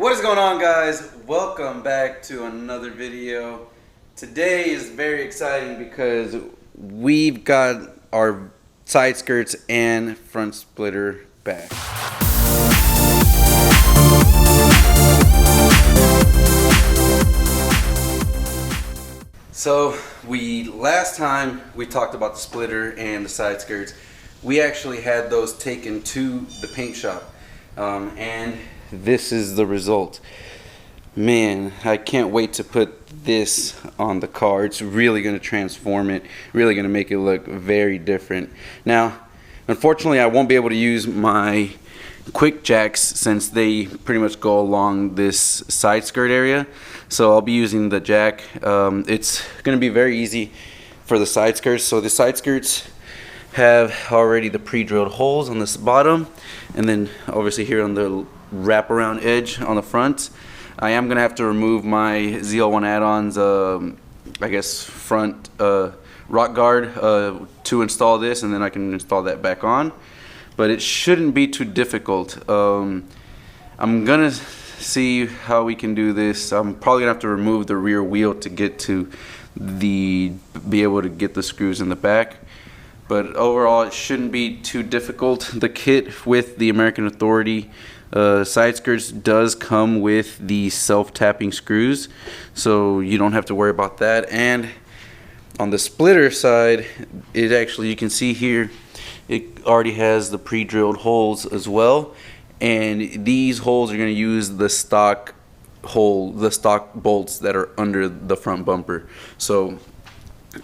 What is going on, guys? Welcome back to another video. Today is very exciting because we've got our side skirts and front splitter back. So last time we talked about the splitter and the side skirts, we actually had those taken to the paint shop, and this is the result. Man, I can't wait to put this on the car. It's really going to transform it, really going to make it look very different. Now, unfortunately, I won't be able to use my quick jacks since they pretty much go along this side skirt area. So I'll be using the jack. It's going to be very easy for the side skirts. So the side skirts have already the pre-drilled holes on this bottom, and then obviously here on the wraparound edge on the front. I am going to have to remove my ZL1 add-ons, I guess front rock guard to install this, and then I can install that back on. But it shouldn't be too difficult. I'm going to see how we can do this. I'm probably going to have to remove the rear wheel to get to be able to get the screws in the back. But overall, it shouldn't be too difficult. The kit with the American Authority side skirts does come with the self-tapping screws, so you don't have to worry about that. And on the splitter side, it actually, you can see here, it already has the pre-drilled holes as well, and these holes are going to use the stock bolts that are under the front bumper. So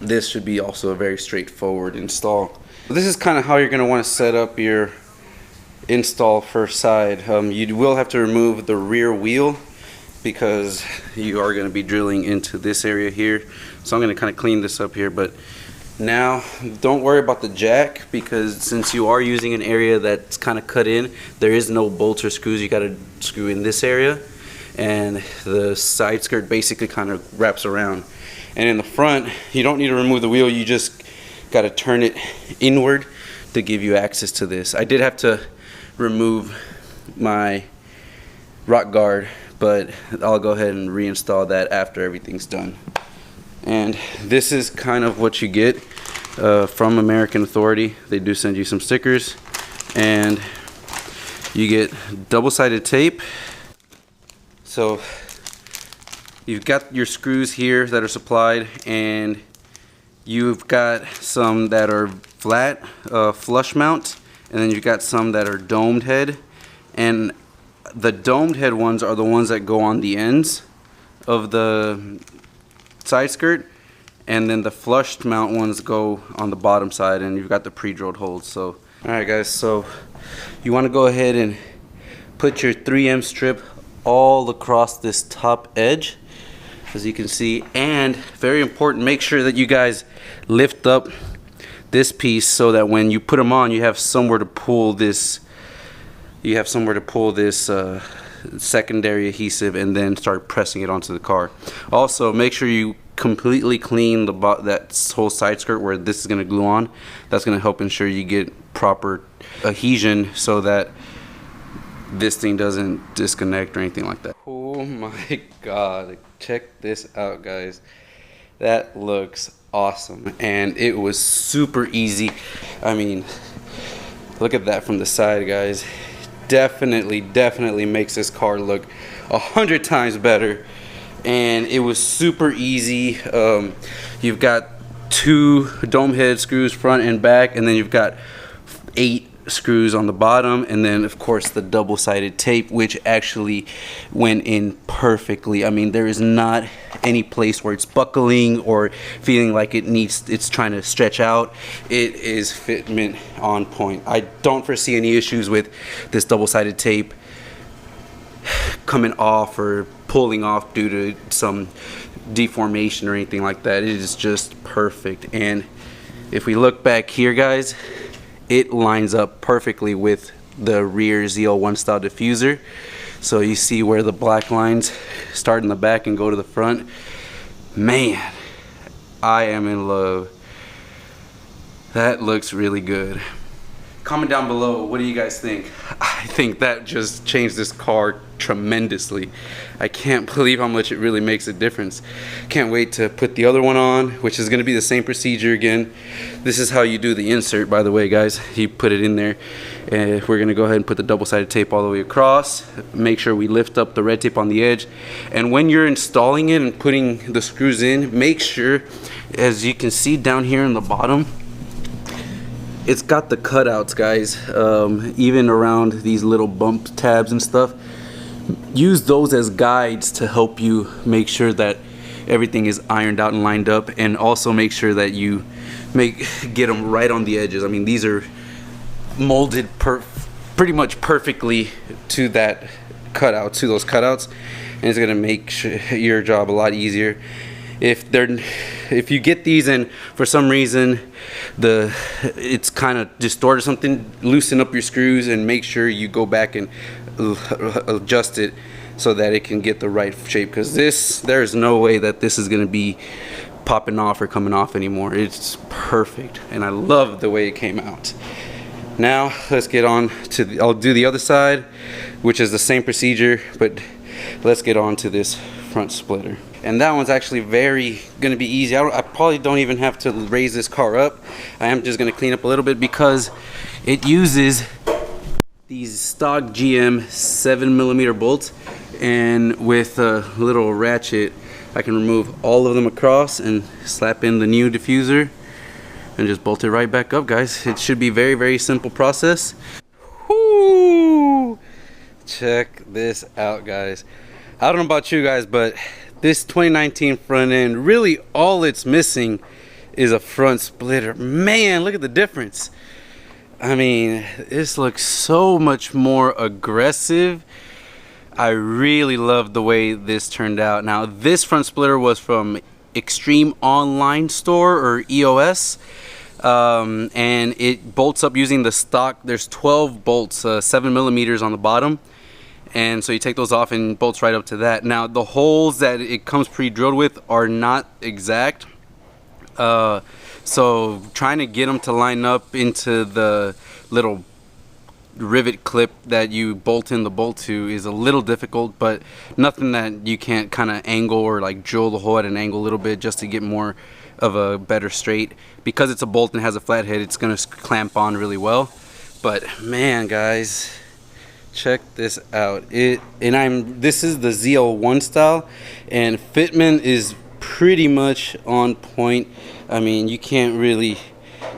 this should be also a very straightforward install. This is kind of how you're going to want to set up your install first side. You will have to remove the rear wheel because you are going to be drilling into this area here. So I'm going to kind of clean this up here. But now don't worry about the jack, because since you are using an area that's kind of cut in, there is no bolts or screws. You got to screw in this area, and the side skirt basically kind of wraps around. And in the front, you don't need to remove the wheel, you just got to turn it inward to give you access to this. I did have to remove my rock guard, but I'll go ahead and reinstall that after everything's done. And this is kind of what you get from American Authority. They do send you some stickers, and you get double-sided tape. So you've got your screws here that are supplied, and you've got some that are flat, flush mount, and then you've got some that are domed head. And the domed head ones are the ones that go on the ends of the side skirt, and then the flushed mount ones go on the bottom side, and you've got the pre-drilled holes. So alright guys, so you want to go ahead and put your 3M strip all across this top edge, as you can see. And very important, make sure that you guys lift up this piece so that when you put them on, you have somewhere to pull this secondary adhesive, and then start pressing it onto the car. Also, make sure you completely clean that whole side skirt where this is going to glue on. That's going to help ensure you get proper adhesion so that this thing doesn't disconnect or anything like that. Oh my god, check this out, guys. That looks awesome, and it was super easy. I mean, look at that from the side, guys. Definitely makes this car look 100 times better, and it was super easy. You've got 2 dome head screws front and back, and then you've got 8 screws on the bottom, and then of course the double-sided tape, which actually went in perfectly. I mean, there is not any place where it's buckling or feeling like it's trying to stretch out. It is fitment on point. I don't foresee any issues with this double-sided tape coming off or pulling off due to some deformation or anything like that. It is just perfect. And if we look back here, guys, it lines up perfectly with the rear ZL1 style diffuser. So you see where the black lines start in the back and go to the front. Man, I am in love. That looks really good. Comment down below, what do you guys think? I think that just changed this car tremendously. I can't believe how much it really makes a difference. Can't wait to put the other one on, which is going to be the same procedure again. This is how you do the insert, by the way, guys. You put it in there, and we're going to go ahead and put the double-sided tape all the way across. Make sure we lift up the red tape on the edge, and when you're installing it and putting the screws in, make sure, as you can see down here in the bottom, it's got the cutouts, guys, even around these little bump tabs and stuff. Use those as guides to help you make sure that everything is ironed out and lined up, and also make sure that you get them right on the edges. I mean, these are molded pretty much perfectly to that cutout, to those cutouts, and it's gonna make your job a lot easier. If you get these and for some reason it's kind of distorted or something, loosen up your screws and make sure you go back and adjust it so that it can get the right shape, because there's no way that this is going to be popping off or coming off anymore. It's perfect, and I love the way it came out. Now let's get on to I'll do the other side, which is the same procedure, but let's get on to this front splitter. And that one's actually going to be easy. I probably don't even have to raise this car up. I am just going to clean up a little bit because it uses these stock GM 7mm bolts, and with a little ratchet I can remove all of them across and slap in the new diffuser and just bolt it right back up, guys. It should be very, very simple process. Whoo! Check this out, guys. I don't know about you guys, but this 2019 front end, really all it's missing is a front splitter. Man, look at the difference. I mean, this looks so much more aggressive. I really love the way this turned out. Now, this front splitter was from Extreme Online Store, or EOS, and it bolts up using the stock. There's 12 bolts, 7mm on the bottom. And so you take those off and bolts right up to that. Now, the holes that it comes pre-drilled with are not exact. So trying to get them to line up into the little rivet clip that you bolt in the bolt to is a little difficult, but nothing that you can't kind of angle or like drill the hole at an angle a little bit just to get more of a better straight. Because it's a bolt and has a flat head, it's going to clamp on really well. But man, guys, check this out. This is the ZL1 style, and fitment is pretty much on point. I mean, you can't really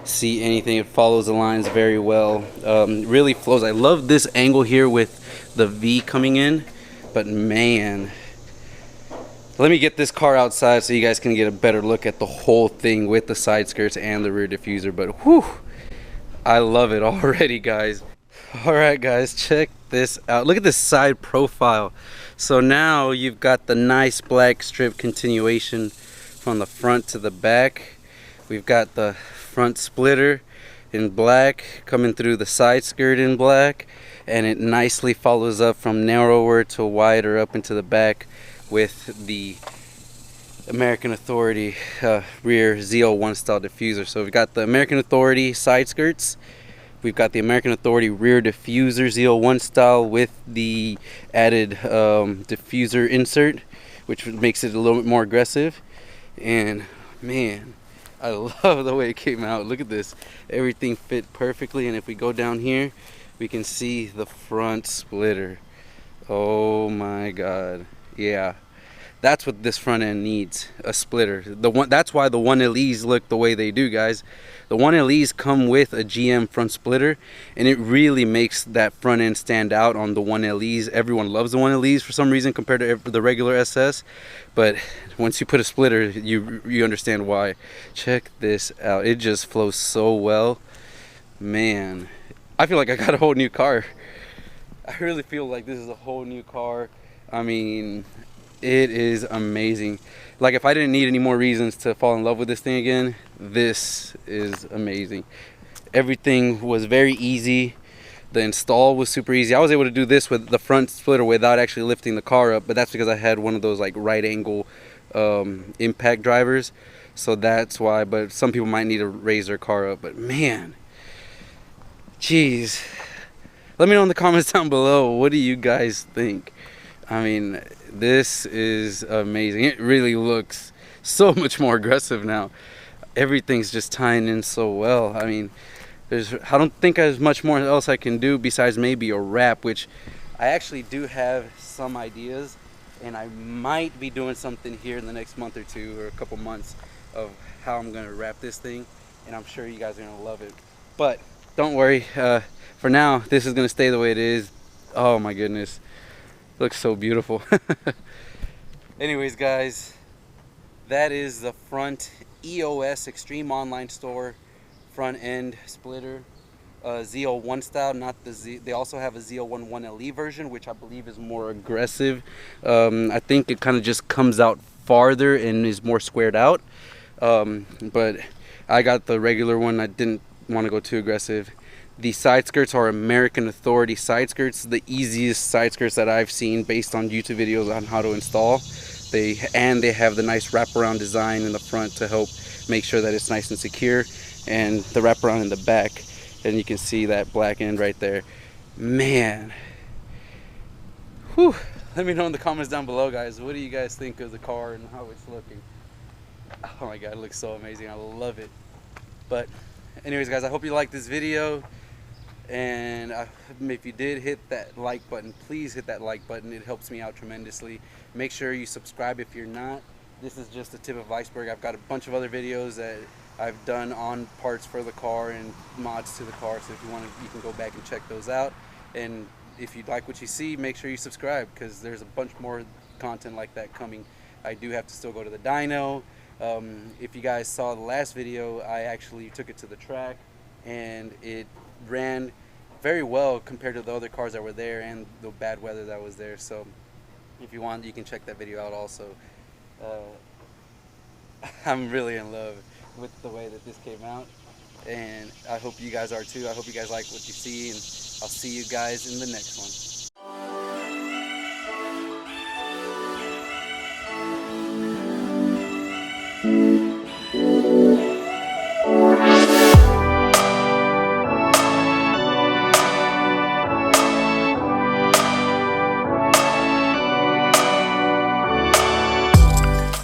see anything. It follows the lines very well. Really flows. I love this angle here with the V coming in, but man, let me get this car outside so you guys can get a better look at the whole thing with the side skirts and the rear diffuser. But whew, I love it already, guys. Alright guys, check this out. Look at this side profile. So now you've got the nice black strip continuation from the front to the back. We've got the front splitter in black coming through the side skirt in black, and it nicely follows up from narrower to wider up into the back with the American Authority rear ZL1 style diffuser. So we've got the American Authority side skirts. We've got the American Authority rear diffuser ZL1 style with the added diffuser insert, which makes it a little bit more aggressive. And man, I love the way it came out. Look at this. Everything fit perfectly. And if we go down here, we can see the front splitter. Oh my God. Yeah. That's what this front end needs, a splitter. That's why the 1LEs look the way they do, guys. The 1LEs come with a GM front splitter, and it really makes that front end stand out on the 1LEs. Everyone loves the 1LEs for some reason compared to the regular SS, but once you put a splitter, you understand why. Check this out. It just flows so well. Man, I feel like I got a whole new car. I really feel like this is a whole new car. I mean, it is amazing. Like, if I didn't need any more reasons to fall in love with this thing again, this is amazing. Everything was very easy. The install was super easy. I was able to do this with the front splitter without actually lifting the car up, but that's because I had one of those like right angle impact drivers. So that's why, but some people might need to raise their car up. But man, jeez. Let me know in the comments down below, what do you guys think? I mean, this is amazing. It really looks so much more aggressive now. Everything's just tying in so well. I mean, I don't think there's much more else I can do besides maybe a wrap, which I actually do have some ideas, and I might be doing something here in the next month or two or a couple months of how I'm gonna wrap this thing, and I'm sure you guys are gonna love it. But don't worry, for now this is gonna stay the way it is. Oh my goodness, looks so beautiful. Anyways guys, that is the front EOS Extreme Online Store front end splitter, ZL1 style, not the Z. They also have a ZL1 1LE version, which I believe is more aggressive. I think it kind of just comes out farther and is more squared out. But I got the regular one. I didn't want to go too aggressive. The side skirts are American Authority side skirts, the easiest side skirts that I've seen based on YouTube videos on how to install. They have the nice wraparound design in the front to help make sure that it's nice and secure, and the wraparound in the back, and you can see that black end right there. Man, whew. Let me know in the comments down below, guys, what do you guys think of the car and how it's looking? Oh my god, it looks so amazing. I love it. But anyways guys, I hope you liked this video, and if you did, hit that like button. Please hit that like button. It helps me out tremendously. Make sure you subscribe if you're not. This is just the tip of the iceberg. I've got a bunch of other videos that I've done on parts for the car and mods to the car, so if you want to, you can go back and check those out. And if you like what you see, make sure you subscribe, because there's a bunch more content like that coming. I do have to still go to the dyno. If you guys saw the last video, I actually took it to the track and it ran very well compared to the other cars that were there and the bad weather that was there. So if you want, you can check that video out also. I'm really in love with the way that this came out, and I hope you guys are too. I hope you guys like what you see, and I'll see you guys in the next one.